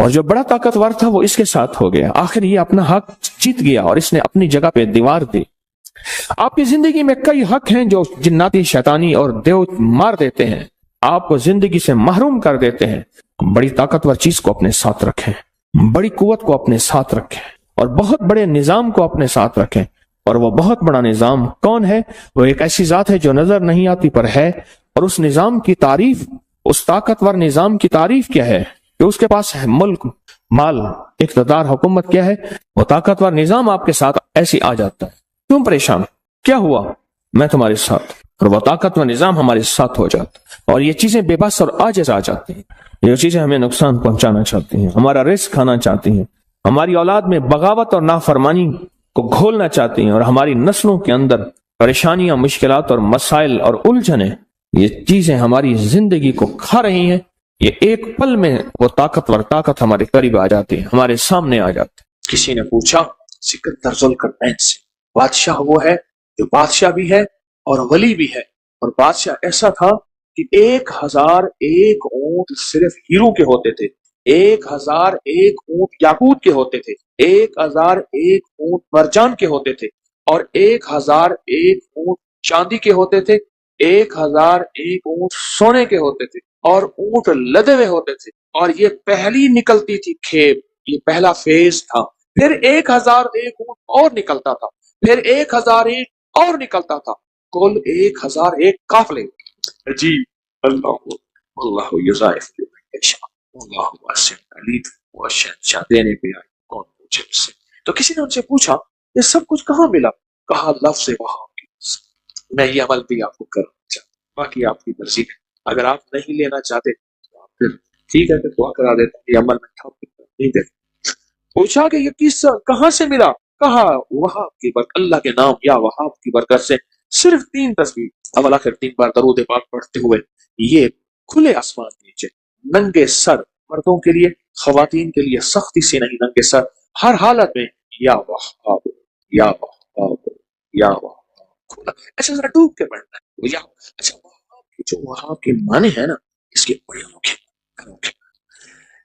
اور جو بڑا طاقتور تھا وہ اس کے ساتھ ہو گیا. آخر یہ اپنا حق جیت گیا اور اس نے اپنی جگہ پہ دیوار دی. آپ کی زندگی میں کئی حق ہیں جو جناتی، شیطانی اور دیو مار دیتے ہیں، آپ کو زندگی سے محروم کر دیتے ہیں. بڑی طاقتور چیز کو اپنے ساتھ رکھیں، بڑی قوت کو اپنے ساتھ رکھیں اور بہت بڑے نظام کو اپنے ساتھ رکھیں. اور وہ بہت بڑا نظام کون ہے؟ وہ ایک ایسی ذات ہے جو نظر نہیں آتی پر ہے. اور اس نظام کی تعریف، اس طاقتور نظام کی تعریف کیا ہے؟ کہ اس کے پاس ہے ملک، مال، اقتدار، حکومت. کیا ہے وہ طاقتور نظام؟ آپ کے ساتھ ایسی آ جاتا ہے. کیوں پریشان؟ کیا ہوا؟ میں تمہارے ساتھ. اور وہ طاقتور نظام ہمارے ساتھ ہو جاتا. اور یہ چیزیں بے بس اور عاجز آ جاتی ہیں. یہ چیزیں ہمیں نقصان پہنچانا چاہتی ہیں، ہمارا رزق کھانا چاہتی ہیں، ہماری اولاد میں بغاوت اور نافرمانی کو گھولنا چاہتی ہیں، اور ہماری نسلوں کے اندر پریشانیاں، مشکلات اور مسائل اور الجھنیں، یہ چیزیں ہماری زندگی کو کھا رہی ہیں. یہ ایک پل میں وہ طاقتور طاقت ہمارے قریب آ جاتی ہے، ہمارے سامنے آ جاتی ہے. کسی نے پوچھا سکندر ذوالقرنین سے، بادشاہ وہ ہے جو بادشاہ بھی ہے اور ولی بھی ہے. اور بادشاہ ایسا تھا کہ 1001 اونٹ صرف ہیرو کے ہوتے تھے، 1001 اونٹ یاقوت کے ہوتے تھے، 1001 اونٹ مرجان کے ہوتے تھے، اور 1001 اونٹ چاندی کے ہوتے تھے، 1001 اونٹ سونے کے ہوتے تھے، اور اونٹ لدے ہوئے ہوتے تھے. اور یہ پہلی نکلتی تھی کھیپ، یہ پہلا فیز تھا. پھر 1001 اونٹ اور نکلتا تھا، پھر 1001 اور نکلتا تھا، کل 1001 قافلے. جی اللہ یضاعف لمن یشاء اللہ واسع علیم. وہ شہنشاہ دینے پہ آئے، کون پوچھے اس سے. تو کسی نے ان سے پوچھا یہ سب کچھ کہاں ملا؟ کہا لفظ وہاں کی. میں یہ عمل بھی آپ کو کرنا چاہتا ہوں، باقی آپ کی مرضی ہے. اگر آپ نہیں لینا چاہتے تو آپ پھر ٹھیک ہے، پھر دعا کرا دیتا ہوں، یہ عمل میں تھا نہیں دیتا. پوچھا کہ یہ قصہ کہاں سے ملا؟ کہا وہاب کی برکت، اللہ کے نام یا وہاب کی برکت سے. صرف 3 تصویر، اول آخر 3 بار درود پاک پڑھتے ہوئے یہ کھلے آسمان کے نیچے ننگے سر، مردوں کے لیے، خواتین کے لیے سختی سے نہیں، ننگے سر، ہر حالت میں یا وہاب یا وہاب یا وہاب کھلا. ایسا ذرا ڈوب کے پڑھنا ہے. یا اچھا وہاب کی جو وہاب کے معنی ہے نا، اس کے بڑے انوکھے.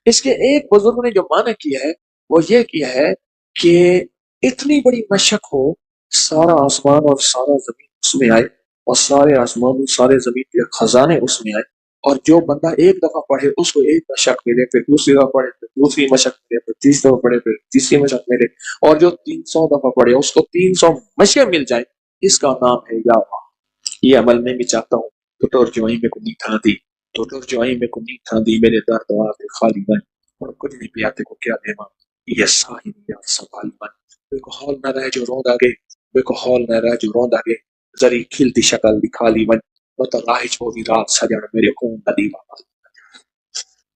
اس کے ایک بزرگ نے جو معنی کیا ہے وہ یہ کیا ہے کہ اتنی بڑی مشق ہو، سارا آسمان اور سارا زمین اس میں آئے، اور سارے آسمان اور سارے زمین کے خزانے اس میں آئے، اور جو بندہ ایک دفعہ پڑھے اس کو ایک مشق ملے، پھر دوسری دفعہ پڑھے پھر دوسری مشق ملے، پھر تیسری دفعہ پڑھے پھر تیسری مشق ملے، اور جو 300 دفعہ پڑھے اس کو 300 مشقیں مل جائیں. اس کا نام ہے یا اللہ. یہ عمل میں بھی چاہتا ہوں. تو ترجمائی میں کو نہیں تھا دی، تو ترجمائی میں کو نہیں تھا دی، میرے درد آتے خالی من، اور کچھ نہیں پیاتے کو کیا دے ماں. یہ صاحب یا سوال من، بے کو حال نہ رہے جو روند آگے، بے کو حال نہ رہے جو روند آگے، ذری کھلتی شکل دکھا لی من. متراہج پوری رات سجن میرے خون دا دیوا پالی من،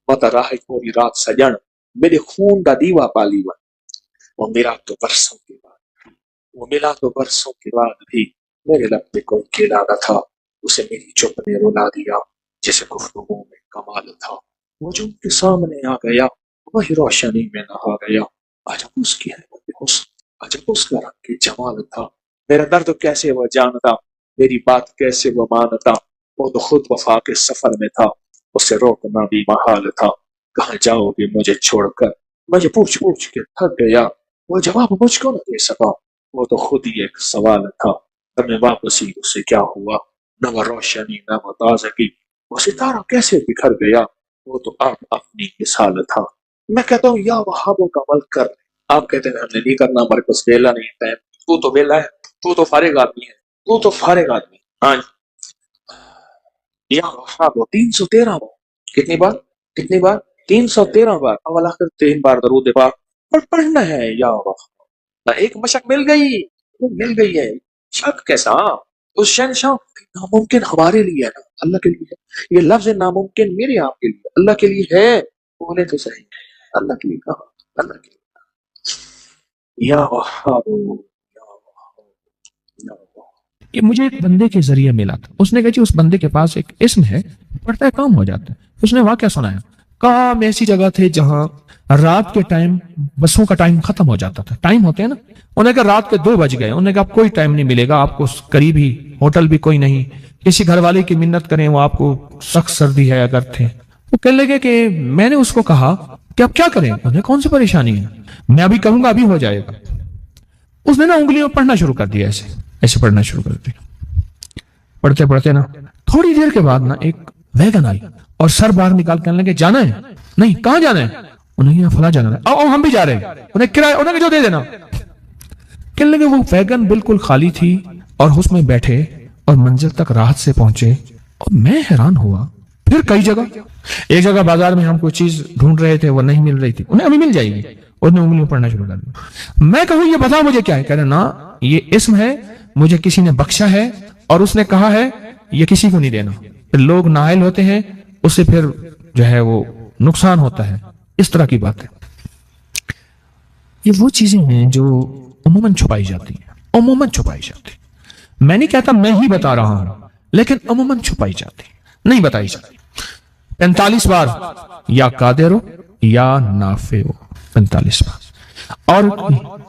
متراہج پوری رات سجن میرے خون دا دیوا پالی من. وہ ملا تو برسوں کے بعد، وہ ملا تو برسوں کے بعد بھی میرے لب پہ کوئی کھیلا نہ تھا. اسے میری چپ نے رلا دیا جیسے گفتگو میں کمال تھا. وہ جو ان کے سامنے آ گیا وہی روشنی میں نہا گیا. عجب اس کی حیرت حسن، عجب اس کا رنگ کی جمال تھا. میرا درد کیسے وہ جانتا، میری بات کیسے وہ مانتا. وہ تو خود وفا کے سفر میں تھا، اسے روکنا بھی محال تھا. کہاں جاؤ گے مجھے چھوڑ کر، مجھے پوچھ کے تھک گیا. وہ جواب مجھ کو نہ دے سکا، وہ تو خود ہی ایک سوال تھا. میں واپسی اسے کیا ہوا، نہ وہ روشنی نہ وہ تازگی. وہ ستارہ کیسے بکھر گیا، وہ تو آپ اپنی مثال تھا. میں کہتا ہوں یا وہابوں کا عمل کر. آپ کہتے ہیں ہم نے نہیں کرنا، ہمارے پاس ویلا نہیں ٹائم. تو تو ویلا ہے، تو تو فارغ آدمی ہے، تو تو فارغ آدمی. ہاں یا وہابوں 313 بار. کتنی بار؟ کتنی بار؟ 313 بار. اول آخر 3 بار درود پاک پر پڑھنا ہے. یا وہاب ایک مشق مل گئی ہے. شک کیسا؟ اس شہنشاہ ناممکن ہمارے لیے ہے نا، اللہ کے لیے ہے. یہ لفظ ناممکن میرے آپ کے لیے، اللہ کے لیے ہے. بولے تو صحیح، اللہ کے لیے کہا، اللہ کے لیے. یا وہاب یا وہاب یا وہاب. یہ مجھے ایک بندے کے ذریعے ملا تھا. اس نے کہا جی اس بندے کے پاس ایک اسم ہے، پڑھتا ہے کام ہو جاتا ہے. اس نے واقعہ سنایا. کام ایسی جگہ تھے جہاں رات کے ٹائم بسوں کا ٹائم ختم ہو جاتا تھا. ٹائم ہوتے ہیں نا. انہیں کہا رات کے 2 بج گئے. انہیں کہا کوئی ٹائم نہیں ملے گا آپ کو، قریب ہی ہوٹل بھی کوئی نہیں، کسی گھر والے کی منت کریں وہ آپ کو، سخت سردی ہے اگر تھے. وہ کہنے لگے کہ میں نے اس کو کہا کہ اب کیا کریں, انہیں کون سی پریشانی ہے, میں ابھی کہوں گا ابھی ہو جائے گا. اس نے نا انگلیوں میں پڑھنا شروع کر دیا, ایسے پڑھنا شروع کر دیا. پڑھتے پڑھتے نا تھوڑی دیر کے بعد نا ایک ویگن آئی اور سر باہر نکال کے کہنے لگے جانا ہے؟ نہیں, کہاں جانا ہے؟ انہیں فلاں جانا ہے. آؤ ہم بھی جا رہے ہیں, انہیں کرایہ انہیں جو دے دینا. کہنے لگے وہ ویگن بالکل خالی تھی اور اس میں بیٹھے اور منزل تک راحت سے پہنچے. اور میں حیران ہوا. پھر کئی جگہ, ایک جگہ بازار میں ہم کوئی چیز ڈھونڈ رہے تھے, وہ نہیں مل رہی تھی, انہیں ابھی مل جائے گی. انہوں نے انگلیوں پڑھنا شروع کر دیا. میں کہوں یہ بتا مجھے کیا ہے؟ کہہ رہے نا یہ اسم ہے, مجھے کسی نے بخشا ہے اور اس نے کہا ہے یہ کسی کو نہیں دینا. پھر لوگ نااہل ہوتے ہیں, اس سے پھر جو ہے وہ نقصان ہوتا ہے. اس طرح کی بات ہے. یہ وہ چیزیں ہیں جو عموماً چھپائی جاتی ہیں. میں نہیں کہتا میں ہی بتا رہا ہوں, لیکن عموماً چھپائی جاتی ہیں, نہیں بتائی جاتی. 45 بار یا قادر ہو یا نافع ہو, 45 بار. اور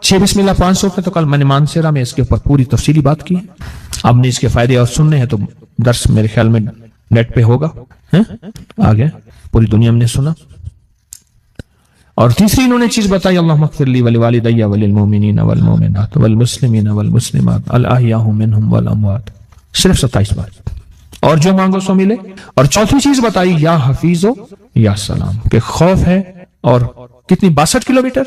6 بسم اللہ 500 پہ تو کل میں نے مانسیرا میں اس کے اوپر پوری تفصیلی بات کی. آپ نے اس کے فائدے اور سننے ہیں تو درس میرے خیال میں نیٹ پہ ہوگا, آگے پوری دنیا میں نے سنا. اور تیسری انہوں نے چیز بتائی, اللہم اغفر لی ولوالدی وللمؤمنین والمؤمنات والمسلمین والمسلمات الاحیاء منہم والاموات, صرف 27 بار. اور جو مانگو سو ملے. اور چوتھی چیز بتائی یا حفیظ ہو یا سلام, کہ خوف ہے. اور کتنی 62 کلومیٹر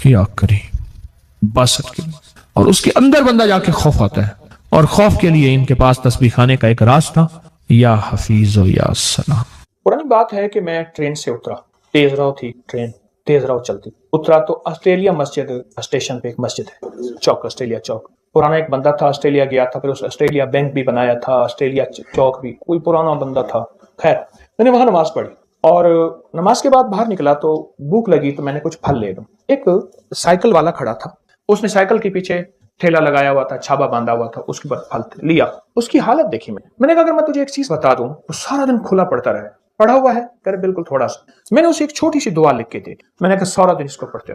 یا کریم 62 کلومیٹر. اور اس کے اندر بندہ جا کے خوف آتا ہے. اور خوف کے لیے ان کے پاس تسبیح خانے کا ایک راز تھا, یا حفیظ ہو یا سلام. پرانی بات ہے کہ میں ٹرین سے اترا, تیز رو تھی ٹرین, تیز رو چلتی. اترا تو آسٹریلیا مسجد اسٹیشن پہ ایک مسجد ہے, چوک, آسٹریلیا چوک. پرانا ایک بندہ تھا, آسٹریلیا گیا تھا, پھر اس آسٹریلیا بینک بھی بنایا تھا, آسٹریلیا چوک بھی, کوئی پرانا بندہ تھا. خیر میں نے وہاں نماز پڑھی اور نماز کے بعد باہر نکلا تو بھوک لگی تو میں نے کچھ پھل لے لوں. ایک سائیکل والا کھڑا تھا, اس نے سائیکل کے پیچھے ٹھیلا لگایا ہوا تھا, چھابا باندھا ہوا تھا, اس کے بعد پھل لیا. اس کی حالت دیکھی میں نے کہا اگر میں تجھے ایک چیز بتا دوں تو سارا دن کھلا پڑتا رہے. پڑھا ہوا ہے؟ کرے بالکل تھوڑا سا. میں نے اسے ایک چھوٹی سی دعا لکھ کے دی. میں نے کہا سارا دن اس کو پڑھتے,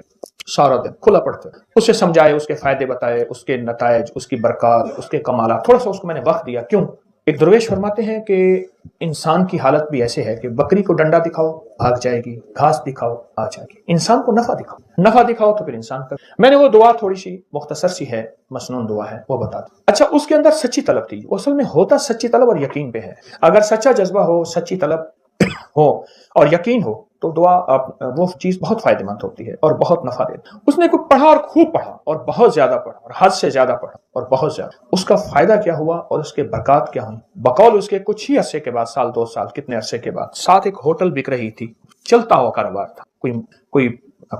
سارا دن کھلا پڑھتے. اسے سمجھائے, اس کے فائدے بتائے, اس کے نتائج, اس کی برکات, اس کے کمالات, تھوڑا سا اس کو میں نے وقت دیا. کیوں؟ ایک درویش فرماتے ہیں کہ انسان کی حالت بھی ایسے ہے کہ بکری کو ڈنڈا دکھاؤ بھاگ جائے گی, گھاس دکھاؤ آ جائے گی. انسان کو نفع دکھاؤ تو پھر انسان کا. میں نے وہ دعا تھوڑی سی مختصر سی ہے, مسنون دعا ہے, وہ بتا دوں. اچھا, اس کے اندر سچی طلب تھی. اصل میں ہوتا سچی طلب اور یقین پہ ہے. اگر سچا جذبہ ہو, سچی طلب ہو اور یقین ہو تو دعا وہ چیز بہت فائدہ مند ہوتی ہے اور بہت نفع دیتی. اس نے کوئی پڑھا اور خوب پڑھا اور بہت زیادہ پڑھا اور حد سے زیادہ پڑھا اور بہت زیادہ. اس کا فائدہ کیا ہوا اور اس کے برکات کیا ہوئی؟ بقول اس کے کچھ ہی عرصے کے بعد, سال 2 سال کتنے عرصے کے بعد, ساتھ ایک ہوٹل بک رہی تھی, چلتا ہوا کاروبار تھا. کوئی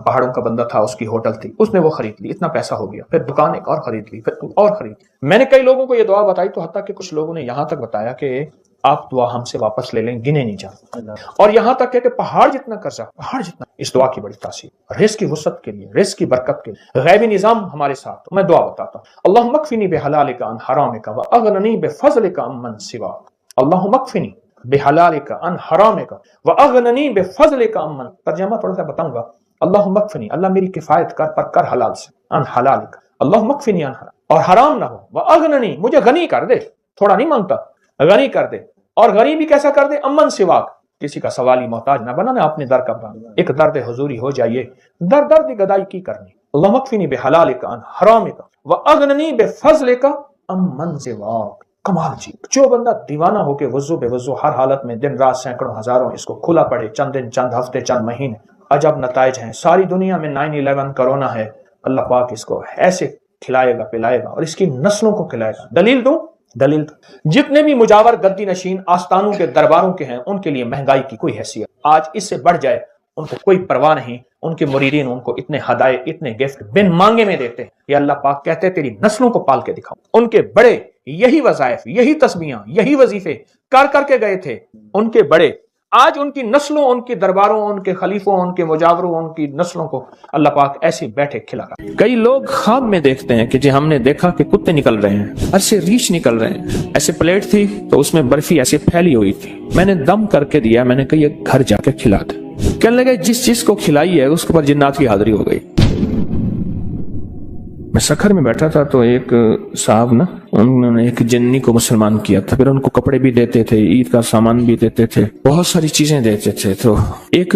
پہاڑوں کا بندہ تھا, اس کی ہوٹل تھی, اس نے وہ خرید لی, اتنا پیسہ ہو گیا. پھر دکان ایک اور خرید لی, پھر اور خرید لی. میں نے کئی لوگوں کو یہ دعا بتائی تو حتیٰ کہ کچھ لوگوں نے یہاں تک بتایا کہ آپ دعا ہم سے واپس لے لیں, گنے نہیں جاتے. اور یہاں تک کہ پہاڑ جتنا قرضہ, پہاڑ جتنا. اس دعا کی بڑی تاثیر رزق کی وسعت کے لیے, رزق کی برکت کے لیے. غیبی نظام ہمارے ساتھ. میں دعا بتاتا ہوں. اللہم اکفنی بحلالک عن حرامک واغننی بفضلک عمن سواک. اللہم اکفنی بحلالک عن حرامک واغننی بفضلک عمن. ترجمہ تھوڑا سا بتاؤں گا. اللہم اکفنی, اللہ میری کفایت کر, پر کر حلال سے, عن حلالک. اللہم اکفنی عن حرام, اور حرام نہ ہو. واغننی, مجھے غنی کر دے, تھوڑا نہیں مانگتا, غنی کر دے. اور غنی بھی کیسا کر دے؟ امن سواک, کسی کا سوالی محتاج نہ بنانا, اپنے در کا بنانا. ایک درد حضوری ہو جائیے, درد گدائی کی کرنی. اللہم اکفنی بحلالک عن حرامک واغننی بفضلک عمن سواک. کمال جی. جو بندہ دیوانہ ہو کے وضو بے وضو ہر حالت میں دن رات سینکڑوں ہزاروں اس کو کھلا پڑے, چند دن, چند ہفتے, چند مہینے, عجب نتائج ہیں. ساری دنیا میں 9/11 کرونا ہے, اللہ پاک اس کو ایسے کھلائے گا, پلائے گا اور اس کی نسلوں کو کھلائے گا. دلیل دوں, دلیل جتنے بھی مجاور گدی نشین آستانوں کے درباروں کے ہیں, ان کے لیے مہنگائی کی کوئی حیثیت آج اس سے بڑھ جائے ان کو کوئی پرواہ نہیں. ان کے مریدین ان کو اتنے ہدایے, اتنے گفٹ بن مانگے میں دیتے ہیں. یہ اللہ پاک کہتے ہیں تیری نسلوں کو پال کے دکھاؤ. ان کے بڑے یہی وظائف, یہی تسبیحاں, یہی وظیفے کر کے گئے تھے. ان کے بڑے آج ان کی نسلوں, ان کے درباروں, ان کے خلیفوں, ان کے مجاوروں, ان کی نسلوں کو اللہ پاک ایسے بیٹھے کھلا رہا. کئی لوگ خواب میں دیکھتے ہیں کہ جی ہم نے دیکھا کہ کتے نکل رہے ہیں, ایسے ریچھ نکل رہے ہیں. ایسے پلیٹ تھی تو اس میں برفی ایسے پھیلی ہوئی تھی. میں نے دم کر کے دیا, میں نے کہا یہ گھر جا کے کھلا دے. کہنے لگے جس چیز کو کھلائی ہے اس کے اوپر جنات کی حاضری ہو گئی. میں سکھر میں بیٹھا تھا تو ایک صاحب نا, انہوں نے ایک جنی کو مسلمان کیا تھا. پھر ان کو کپڑے بھی دیتے تھے, عید کا سامان بھی دیتے تھے, بہت ساری چیزیں دیتے تھے. تو ایک